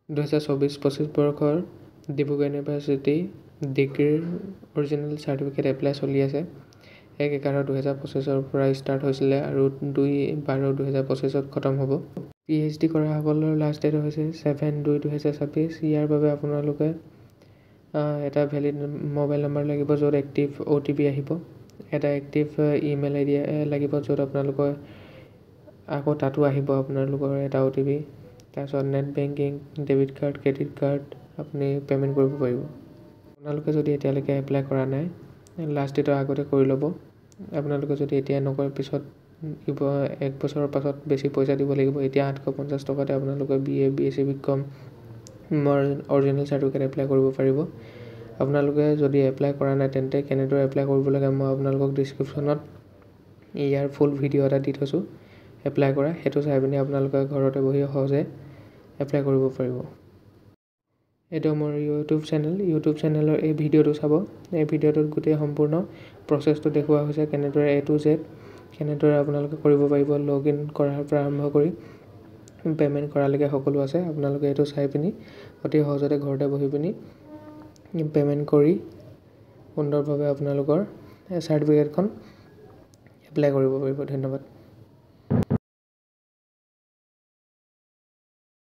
2024-25 বৰ্ষৰ ডিব্ৰুগড় ইউনিভাৰ্চিটি ডিগ্ৰীৰ original certificate apply চলি আছে। 1/11/2025 পৰা ষ্টাৰ্ট হৈছিলে আৰু 2/12/2025 খতম হ'ব। PhD কৰাসকলৰ লাষ্ট ডেট হৈছে 7/2/2026। ইয়াৰ বাবে আপোনালোকে এটা ভেলিড মোবাইল নম্বৰ লাগিব, য'ত এক্টিভ OTP আহিব। এটা এক্টিভ ইমেইল ID লাগিব, য'ত আপোনালোকৰ আকৌ তাতো আহিব আপোনালোকৰ এটা OTP। তাৰপিছত net banking, debit card, credit card আপুনি পে'মেণ্ট কৰিব পাৰিব। আপোনালোকে যদি এতিয়ালৈকে এপ্লাই কৰা নাই, লাষ্ট ডেটৰ আগতে কৰি ল'ব। আপোনালোকে যদি এতিয়া নকৰে, পিছত 1 বছৰৰ পাছত বেছি পইচা দিব লাগিব। এতিয়া 850 টকাতে আপোনালোকে BA, BSc, BCom original certificate apply কৰিব পাৰিব। আপোনালোকে যদি এপ্লাই কৰা নাই, তেন্তে কেনেদৰে এপ্লাই কৰিব লাগে মই আপোনালোকক ডিছক্ৰিপশ্যনত ইয়াৰ ফুল ভিডিঅ' এটা দি থৈছোঁ। এপ্লাই কৰা, সেইটো চাই পিনি আপোনালোকে ঘৰতে বহি সহজে এপ্লাই কৰিব পাৰিব। এইটো মোৰ ইউটিউব চেনেলৰ এই ভিডিঅ'টো চাব। এই ভিডিঅ'টোত গোটেই সম্পূৰ্ণ প্ৰচেছটো দেখুওৱা হৈছে, কেনেদৰে A to Z কেনেদৰে আপোনালোকে কৰিব পাৰিব। লগ ইন কৰাৰ পৰা আৰম্ভ কৰি পে'মেণ্ট কৰালৈকে সকলো আছে। আপোনালোকে এইটো চাই পিনি অতি সহজতে ঘৰতে বহি পিনি পে'মেণ্ট কৰি সুন্দৰভাৱে আপোনালোকৰ চাৰ্টিফিকেটখন এপ্লাই কৰিব পাৰিব। ধন্যবাদ।